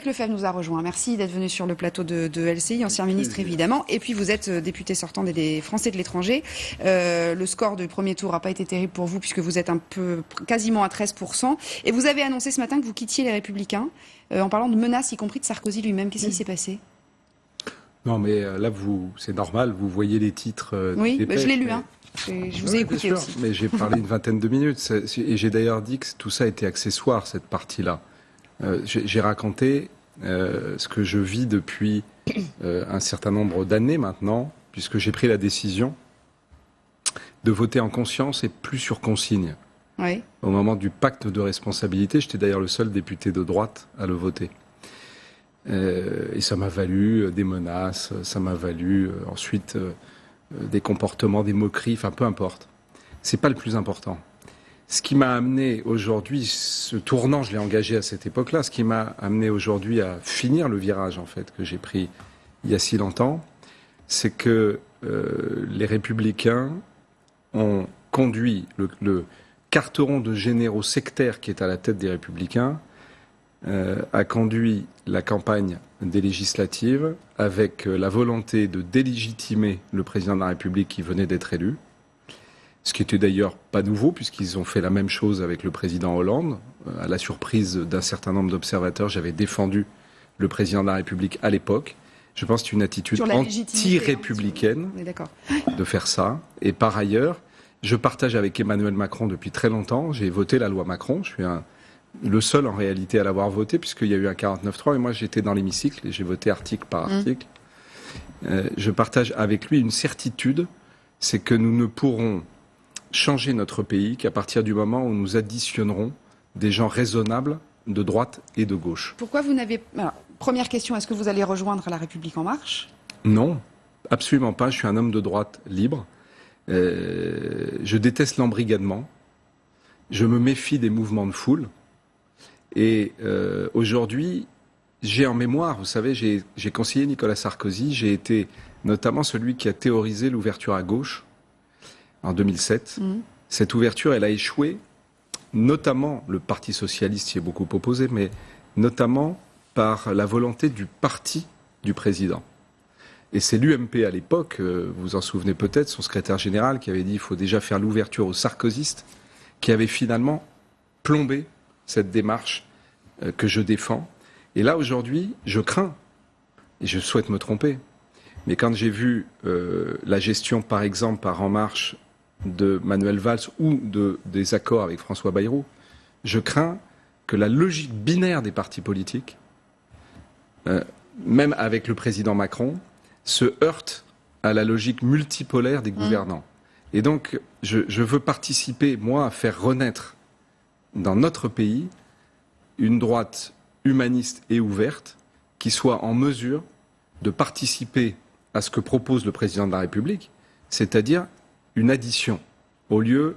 Éric Lefebvre nous a rejoint. Merci d'être venu sur le plateau de LCI, ancien ministre évidemment. Et puis vous êtes député sortant des Français de l'étranger. Le score du premier tour n'a pas été terrible pour vous puisque vous êtes quasiment à 13%. Et vous avez annoncé ce matin que vous quittiez les Républicains en parlant de menaces, y compris de Sarkozy lui-même. Qu'est-ce qui s'est passé ? Non, mais là, c'est normal, vous voyez les titres. Oui, je l'ai lu, hein. Je vous ai écouté aussi. Mais j'ai parlé une vingtaine de minutes. Et j'ai d'ailleurs dit que tout ça était accessoire, cette partie-là. J'ai raconté ce que je vis depuis un certain nombre d'années maintenant, puisque j'ai pris la décision de voter en conscience et plus sur consigne. Oui. Au moment du pacte de responsabilité, j'étais d'ailleurs le seul député de droite à le voter. Et ça m'a valu des menaces, ça m'a valu ensuite des comportements, des moqueries, enfin peu importe. C'est pas le plus important. Ce qui m'a amené aujourd'hui, ce tournant, je l'ai engagé à cette époque-là, ce qui m'a amené aujourd'hui à finir le virage en fait que j'ai pris il y a si longtemps, c'est que les Républicains ont conduit le carteron de généraux sectaires qui est à la tête des Républicains a conduit la campagne des législatives avec la volonté de délégitimer le président de la République qui venait d'être élu, ce qui était d'ailleurs pas nouveau puisqu'ils ont fait la même chose avec le président Hollande. À la surprise d'un certain nombre d'observateurs, j'avais défendu le président de la République à l'époque. Je pense que c'est une attitude anti-républicaine de faire ça. Et par ailleurs, je partage avec Emmanuel Macron depuis très longtemps. J'ai voté la loi Macron. Je suis le seul en réalité à l'avoir voté puisqu'il y a eu un 49.3 et moi j'étais dans l'hémicycle et j'ai voté article par article. Je partage avec lui une certitude, c'est que nous ne pourrons changer notre pays qu'à partir du moment où nous additionnerons des gens raisonnables de droite et de gauche. Pourquoi vous n'avez... Alors, première question, est-ce que vous allez rejoindre La République En Marche ? Non, absolument pas. Je suis un homme de droite libre. Je déteste l'embrigadement. Je me méfie des mouvements de foule. Et aujourd'hui, j'ai en mémoire, vous savez, j'ai conseillé Nicolas Sarkozy, j'ai été notamment celui qui a théorisé l'ouverture à gauche en 2007. Cette ouverture, elle a échoué, notamment, le Parti socialiste y est beaucoup opposé, mais notamment par la volonté du parti du président. Et c'est l'UMP à l'époque, vous vous en souvenez peut-être, son secrétaire général qui avait dit qu'il faut déjà faire l'ouverture aux sarkozystes, qui avait finalement plombé cette démarche que je défends. Et là, aujourd'hui, je crains, et je souhaite me tromper, mais quand j'ai vu la gestion, par exemple, par En Marche, de Manuel Valls ou des accords avec François Bayrou, je crains que la logique binaire des partis politiques, même avec le président Macron, se heurte à la logique multipolaire des gouvernants. Et donc, je veux participer, moi, à faire renaître dans notre pays une droite humaniste et ouverte qui soit en mesure de participer à ce que propose le président de la République, c'est-à-dire une addition, au lieu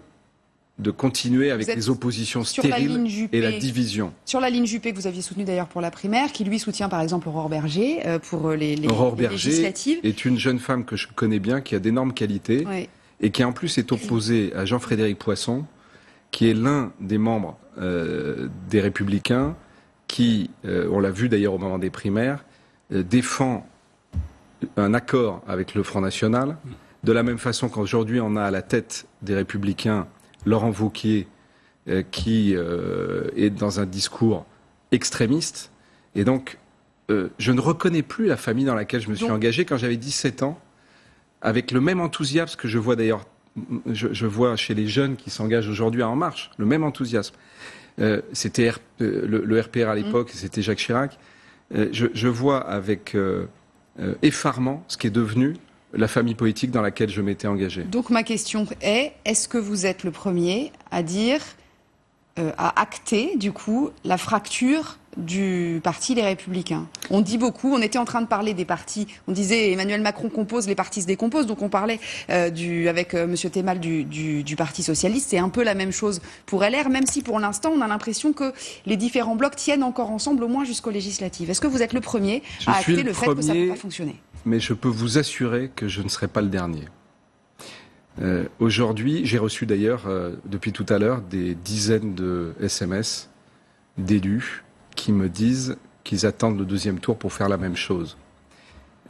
de continuer avec les oppositions stériles et la division. Sur la ligne Juppé que vous aviez soutenue d'ailleurs pour la primaire, qui lui soutient par exemple Aurore Berger pour les législatives. Est une jeune femme que je connais bien, qui a d'énormes qualités, et qui en plus est opposée à Jean-Frédéric Poisson, qui est l'un des membres des Républicains, qui, on l'a vu d'ailleurs au moment des primaires, défend un accord avec le Front National, de la même façon qu'aujourd'hui on a à la tête des Républicains Laurent Wauquiez, qui est dans un discours extrémiste. Et donc, je ne reconnais plus la famille dans laquelle je me suis engagé quand j'avais 17 ans, avec le même enthousiasme que je vois d'ailleurs, je vois chez les jeunes qui s'engagent aujourd'hui à En Marche, le même enthousiasme. C'était le RPR à l'époque, c'était Jacques Chirac. Je vois avec effarement ce qui est devenu la famille politique dans laquelle je m'étais engagé. Donc ma question est, est-ce que vous êtes le premier à dire, à acter du coup la fracture du parti Les Républicains? On dit beaucoup, on était en train de parler des partis, on disait Emmanuel Macron compose, les partis se décomposent, donc on parlait avec Monsieur Temal du Parti Socialiste, c'est un peu la même chose pour LR, même si pour l'instant on a l'impression que les différents blocs tiennent encore ensemble au moins jusqu'aux législatives. Est-ce que vous êtes le premier à acter le fait que ça ne peut pas fonctionner? Mais je peux vous assurer que je ne serai pas le dernier. Aujourd'hui, j'ai reçu d'ailleurs, depuis tout à l'heure, des dizaines de SMS d'élus qui me disent qu'ils attendent le deuxième tour pour faire la même chose.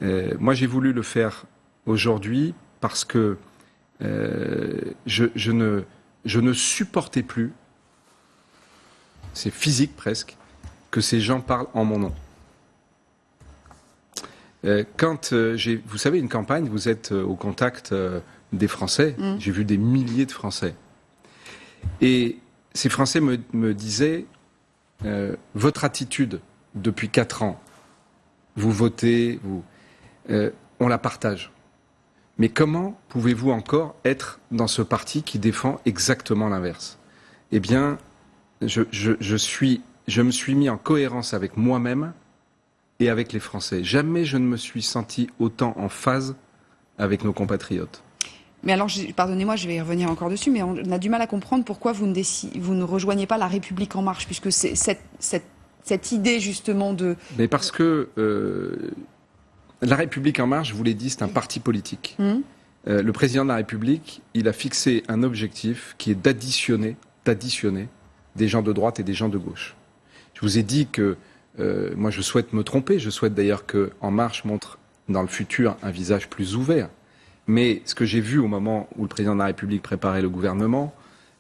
Moi, j'ai voulu le faire aujourd'hui parce que je ne supportais plus, c'est physique presque, que ces gens parlent en mon nom. Quand vous savez, une campagne, vous êtes au contact des Français, j'ai vu des milliers de Français. Et ces Français me disaient, votre attitude depuis 4 ans, vous votez, on la partage. Mais comment pouvez-vous encore être dans ce parti qui défend exactement l'inverse ? Eh bien, je me suis mis en cohérence avec moi-même et avec les Français. Jamais je ne me suis senti autant en phase avec nos compatriotes. Mais alors, pardonnez-moi, je vais y revenir encore dessus, mais on a du mal à comprendre pourquoi vous ne rejoignez pas La République En Marche, puisque c'est cette idée justement de... Mais parce que La République En Marche, je vous l'ai dit, c'est un parti politique. Le président de la République, il a fixé un objectif qui est d'additionner des gens de droite et des gens de gauche. Je vous ai dit que moi je souhaite me tromper, je souhaite d'ailleurs que En Marche montre dans le futur un visage plus ouvert. Mais ce que j'ai vu au moment où le président de la République préparait le gouvernement,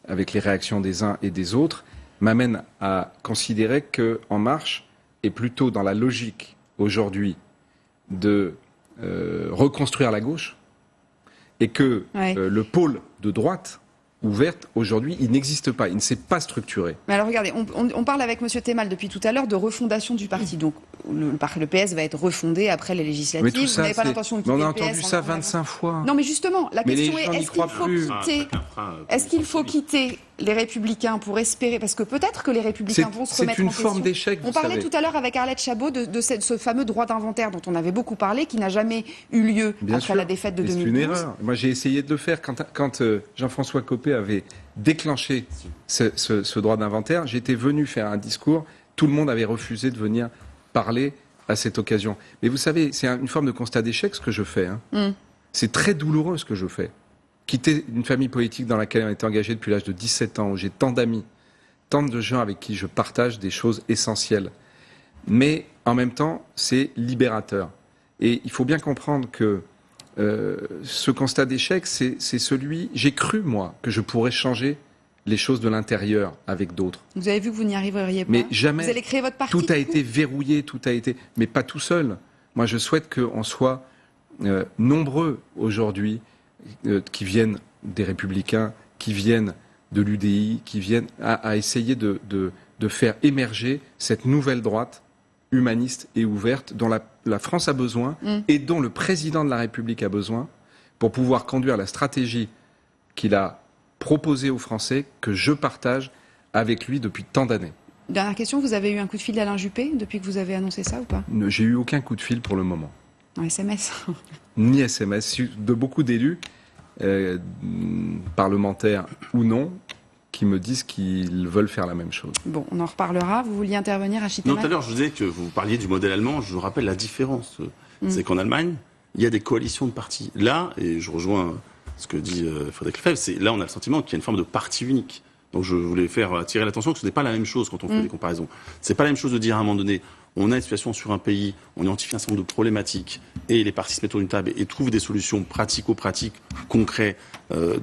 avec les réactions des uns et des autres, m'amène à considérer que En Marche est plutôt dans la logique aujourd'hui de reconstruire la gauche et que le pôle de droite ouverte, aujourd'hui, il n'existe pas, il ne s'est pas structuré. Mais alors regardez, on parle avec M. Temal depuis tout à l'heure de refondation du parti. Donc le PS va être refondé après les législatives. Mais tout ça, vous n'avez pas l'intention de quitter on a le PS, entendu ça 25 fois. Non mais justement, la question est, est-ce qu'il faut quitter les Républicains pour espérer, parce que peut-être que les Républicains vont se remettre en question. C'est une forme d'échec, On parlait tout à l'heure avec Arlette Chabot de ce fameux droit d'inventaire dont on avait beaucoup parlé, qui n'a jamais eu lieu après la défaite de 2012. C'est une erreur. Moi, j'ai essayé de le faire quand Jean-François Copé avait déclenché ce droit d'inventaire. J'étais venu faire un discours. Tout le monde avait refusé de venir parler à cette occasion. Mais vous savez, c'est une forme de constat d'échec ce que je fais. C'est très douloureux ce que je fais. Quitter une famille politique dans laquelle on était engagé depuis l'âge de 17 ans, où j'ai tant d'amis, tant de gens avec qui je partage des choses essentielles. Mais en même temps, c'est libérateur. Et il faut bien comprendre que ce constat d'échec, c'est celui... J'ai cru, moi, que je pourrais changer les choses de l'intérieur avec d'autres. Vous avez vu que vous n'y arriveriez pas. Mais jamais. Vous allez créer votre parti. Tout a été verrouillé, tout a été... Mais pas tout seul. Moi, je souhaite qu'on soit nombreux aujourd'hui qui viennent des Républicains, qui viennent de l'UDI, qui viennent à essayer de faire émerger cette nouvelle droite humaniste et ouverte dont la France a besoin et dont le président de la République a besoin pour pouvoir conduire la stratégie qu'il a proposée aux Français, que je partage avec lui depuis tant d'années. Dernière question, vous avez eu un coup de fil d'Alain Juppé depuis que vous avez annoncé ça ou pas ? J'ai eu aucun coup de fil pour le moment. En SMS. Ni SMS, de beaucoup d'élus, parlementaires ou non, qui me disent qu'ils veulent faire la même chose. Bon, on en reparlera. Vous vouliez intervenir, Rachid Temal ? Non, tout à l'heure, je disais que vous parliez du modèle allemand. Je vous rappelle la différence. C'est qu'en Allemagne, il y a des coalitions de partis. Là, et je rejoins ce que dit Frédéric Lefebvre, là, on a le sentiment qu'il y a une forme de parti unique. Donc, je voulais faire attirer l'attention que ce n'est pas la même chose quand on fait des comparaisons. C'est pas la même chose de dire à un moment donné, on a une situation sur un pays, on identifie un certain nombre de problématiques et les partis se mettent autour d'une table et trouvent des solutions pratico-pratiques, concrètes,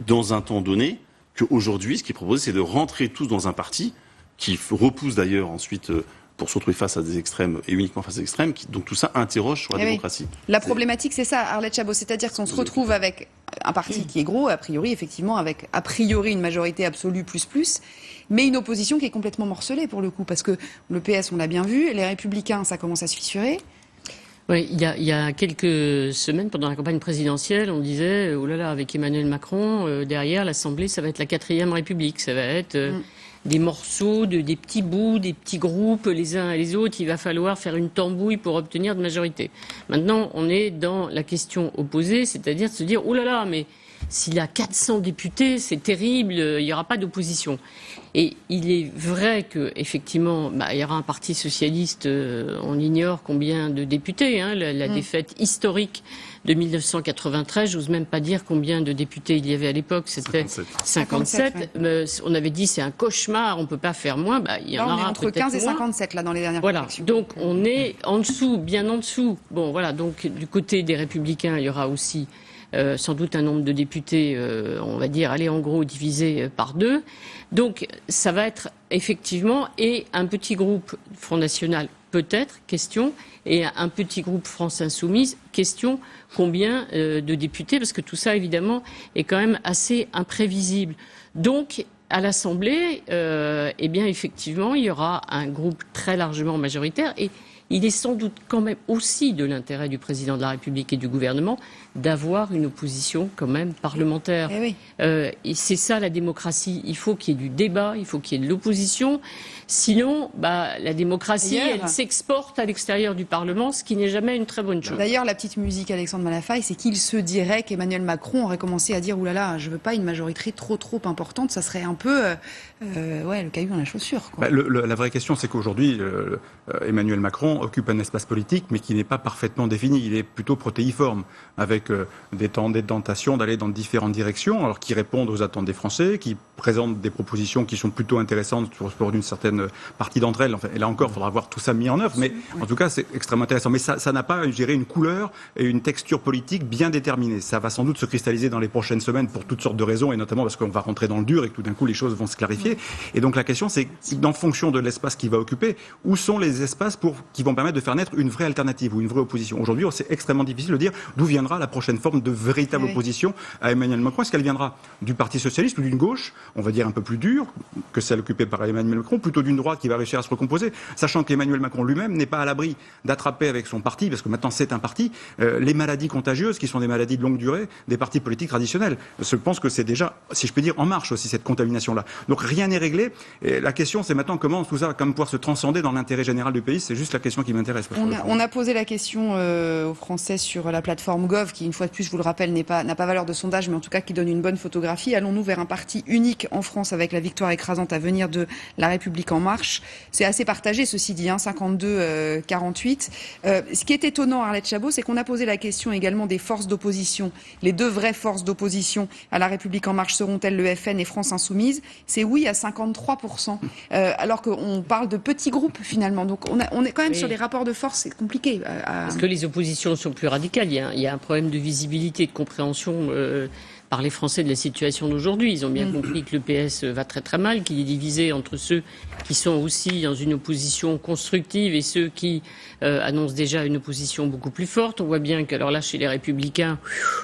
dans un temps donné, qu'aujourd'hui, ce qui est proposé, c'est de rentrer tous dans un parti qui repousse d'ailleurs ensuite pour se retrouver face à des extrêmes et uniquement face à des extrêmes. Donc tout ça interroge sur la démocratie. La problématique, c'est ça, Arlette Chabot, c'est-à-dire qu'on se retrouve avec un parti qui est gros, a priori, effectivement, avec a priori une majorité absolue plus, mais une opposition qui est complètement morcelée pour le coup, parce que le PS, on l'a bien vu, les Républicains, ça commence à se fissurer. Oui, il y a quelques semaines, pendant la campagne présidentielle, on disait, oh là là, avec Emmanuel Macron, derrière l'Assemblée, ça va être la 4e République, ça va être des morceaux, des petits bouts, des petits groupes, les uns et les autres, il va falloir faire une tambouille pour obtenir de majorité. Maintenant, on est dans la question opposée, c'est-à-dire de se dire, oh là là, mais s'il a 400 députés, c'est terrible, il n'y aura pas d'opposition. Et il est vrai que effectivement, il y aura un parti socialiste, on ignore combien de députés, la défaite historique de 1993, j'ose même pas dire combien de députés il y avait à l'époque, c'était 57. On avait dit c'est un cauchemar, on peut pas faire moins, il y en aura entre 15 et moins. 57 là dans les dernières élections. Donc on est en dessous, bien en dessous. Bon voilà, donc du côté des Républicains, il y aura aussi sans doute un nombre de députés, on va dire, en gros divisé par 2. Donc ça va être effectivement, et un petit groupe Front National peut-être, question, et un petit groupe France Insoumise, question, combien de députés, parce que tout ça évidemment est quand même assez imprévisible. Donc à l'Assemblée, eh bien effectivement, il y aura un groupe très largement majoritaire, et il est sans doute quand même aussi de l'intérêt du président de la République et du gouvernement d'avoir une opposition quand même parlementaire. Et c'est ça la démocratie. Il faut qu'il y ait du débat, il faut qu'il y ait de l'opposition. Sinon, la démocratie, elle s'exporte à l'extérieur du Parlement, ce qui n'est jamais une très bonne chose. D'ailleurs, la petite musique Alexandre Malafaille, c'est qu'il se dirait qu'Emmanuel Macron aurait commencé à dire « oulala, je veux pas une majorité trop importante, ça serait un peu le caillou dans la chaussure. » La vraie question, c'est qu'aujourd'hui, Emmanuel Macron occupe un espace politique, mais qui n'est pas parfaitement défini. Il est plutôt protéiforme, avec des tentations d'aller dans différentes directions, alors qui répondent aux attentes des Français, qui présentent des propositions qui sont plutôt intéressantes pour une certaine partie d'entre elles. Enfin, et là encore, il faudra voir tout ça mis en œuvre, mais en tout cas, c'est extrêmement intéressant. Mais ça n'a pas, je dirais, une couleur et une texture politique bien déterminée. Ça va sans doute se cristalliser dans les prochaines semaines pour toutes sortes de raisons, et notamment parce qu'on va rentrer dans le dur et que tout d'un coup, les choses vont se clarifier. Et donc, la question, c'est, en fonction de l'espace qu'il va occuper, où sont les espaces qui vont permettre de faire naître une vraie alternative ou une vraie opposition. Aujourd'hui, c'est extrêmement difficile de dire d'où viendra la prochaine forme de véritable opposition à Emmanuel Macron. Est-ce qu'elle viendra du Parti socialiste ou d'une gauche, on va dire un peu plus dure que celle occupée par Emmanuel Macron, plutôt d'une droite qui va réussir à se recomposer, sachant qu'Emmanuel Macron lui-même n'est pas à l'abri d'attraper avec son parti, parce que maintenant c'est un parti, les maladies contagieuses qui sont des maladies de longue durée des partis politiques traditionnels. Je pense que c'est déjà, si je peux dire, en marche aussi cette contamination-là. Donc rien n'est réglé. Et la question, c'est maintenant comment tout ça va pouvoir se transcender dans l'intérêt général du pays. C'est juste la question qui m'intéresse. On a posé la question aux Français sur la plateforme Gov, qui une fois de plus, je vous le rappelle, n'a pas valeur de sondage, mais en tout cas qui donne une bonne photographie. Allons-nous vers un parti unique en France avec la victoire écrasante à venir de La République En Marche? C'est assez partagé, ceci dit, 52-48. Ce qui est étonnant, Arlette Chabot, c'est qu'on a posé la question également des forces d'opposition. Les deux vraies forces d'opposition à La République En Marche seront-elles le FN et France Insoumise? C'est oui à 53%, alors qu'on parle de petits groupes finalement. Donc on est quand même sur des rapports de force, c'est compliqué. Parce que les oppositions sont plus radicales. Il y a un problème de visibilité, de compréhension par les Français de la situation d'aujourd'hui. Ils ont bien compris que le PS va très très mal, qu'il est divisé entre ceux qui sont aussi dans une opposition constructive et ceux qui annoncent déjà une opposition beaucoup plus forte. On voit bien que, alors là, chez les Républicains,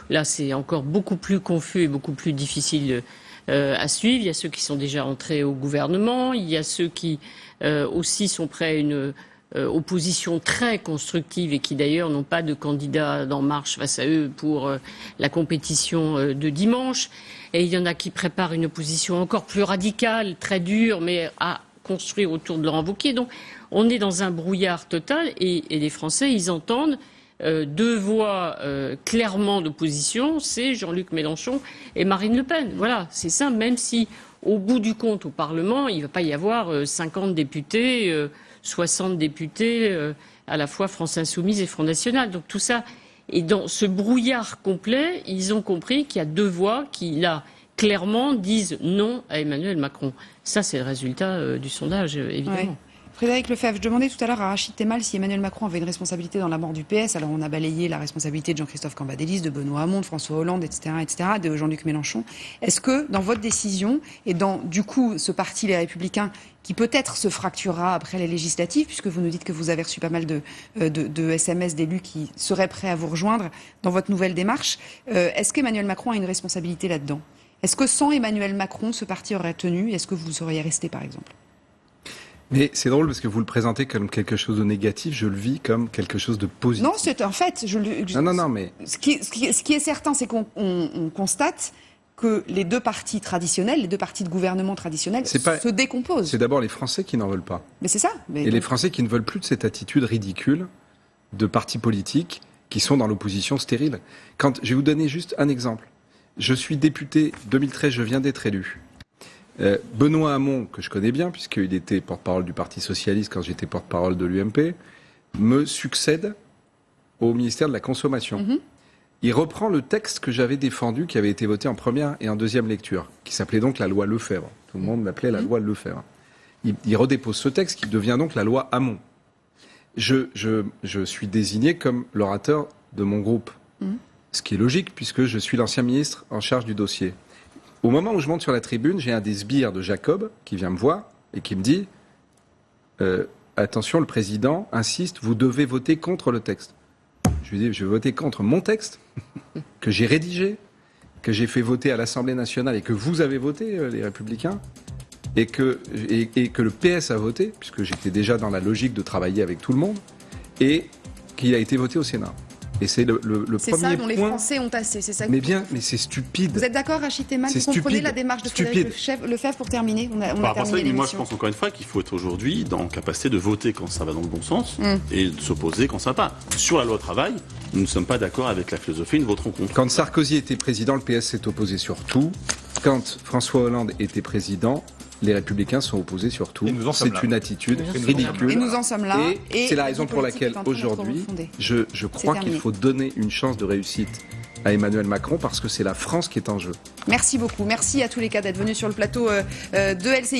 là c'est encore beaucoup plus confus et beaucoup plus difficile à suivre. Il y a ceux qui sont déjà entrés au gouvernement, il y a ceux qui aussi sont prêts à une opposition très constructive et qui d'ailleurs n'ont pas de candidat d'En Marche face à eux pour la compétition de dimanche. Et il y en a qui préparent une opposition encore plus radicale, très dure, mais à construire autour de Laurent Wauquiez. Donc on est dans un brouillard total et les Français, ils entendent deux voix clairement d'opposition, c'est Jean-Luc Mélenchon et Marine Le Pen. Voilà, c'est ça, même si au bout du compte au Parlement, il ne va pas y avoir 50 députés, 60 députés, à la fois France Insoumise et Front National. Donc tout ça, et dans ce brouillard complet, ils ont compris qu'il y a deux voix qui, là, clairement disent non à Emmanuel Macron. Ça, c'est le résultat du sondage, évidemment. Ouais. Frédéric Lefebvre, je demandais tout à l'heure à Rachid Temal si Emmanuel Macron avait une responsabilité dans la mort du PS. Alors on a balayé la responsabilité de Jean-Christophe Cambadélis, de Benoît Hamon, de François Hollande, etc., de Jean-Luc Mélenchon. Est-ce que dans votre décision et dans du coup ce parti Les Républicains qui peut-être se fracturera après les législatives, puisque vous nous dites que vous avez reçu pas mal de SMS d'élus qui seraient prêts à vous rejoindre dans votre nouvelle démarche, est-ce qu'Emmanuel Macron a une responsabilité là-dedans? Est-ce que sans Emmanuel Macron, ce parti aurait tenu? Est-ce que vous seriez resté, par exemple? Mais c'est drôle parce que vous le présentez comme quelque chose de négatif, je le vis comme quelque chose de positif. Non, c'est en fait... Non, mais... Ce qui est certain, c'est qu'on constate que les deux partis traditionnels, les deux partis de gouvernement traditionnels se décomposent. C'est d'abord les Français qui n'en veulent pas. Mais c'est ça. Les Français qui ne veulent plus de cette attitude ridicule de partis politiques qui sont dans l'opposition stérile. Je vais vous donner juste un exemple. Je suis député 2013, je viens d'être élu. Benoît Hamon, que je connais bien, puisqu'il était porte-parole du Parti Socialiste quand j'étais porte-parole de l'UMP, me succède au ministère de la Consommation. Il reprend le texte que j'avais défendu, qui avait été voté en première et en deuxième lecture, qui s'appelait donc la loi Lefebvre. Tout le monde l'appelait la loi Lefebvre. Il redépose ce texte qui devient donc la loi Hamon. Je suis désigné comme l'orateur de mon groupe. Ce qui est logique, puisque je suis l'ancien ministre en charge du dossier. Au moment où je monte sur la tribune, j'ai un des sbires de Jacob qui vient me voir et qui me dit attention, le président insiste, vous devez voter contre le texte. Je lui dis, je vais voter contre mon texte, que j'ai rédigé, que j'ai fait voter à l'Assemblée nationale et que vous avez voté, les Républicains, et que le PS a voté, puisque j'étais déjà dans la logique de travailler avec tout le monde, et qu'il a été voté au Sénat. Et c'est le premier C'est ça dont les point. Français ont assez, c'est ça que Mais vous bien, dites. mais c'est stupide. Vous êtes d'accord, Rachid Temal? C'est Vous comprenez stupide. la démarche de Stupide. Frédéric Lefebvre pour terminer? On a Par rapport à ça, terminé mais moi je l'émission. pense encore une fois qu'il faut être aujourd'hui dans la capacité de voter quand ça va dans le bon sens et de s'opposer quand ça va pas. Sur la loi travail, nous ne sommes pas d'accord avec la philosophie, nous voterons contre. Quand Sarkozy était président, le PS s'est opposé sur tout. Quand François Hollande était président, les Républicains sont opposés sur tout. Et nous en sommes là. C'est une attitude Et nous en sommes ridicule. Et nous en sommes là. Et c'est la raison pour politique laquelle est en train d'être aujourd'hui, refondée. je crois qu'il terminé. faut donner une chance de réussite à Emmanuel Macron parce que c'est la France qui est en jeu. Merci beaucoup. Merci à tous les cas d'être venus sur le plateau de LCI.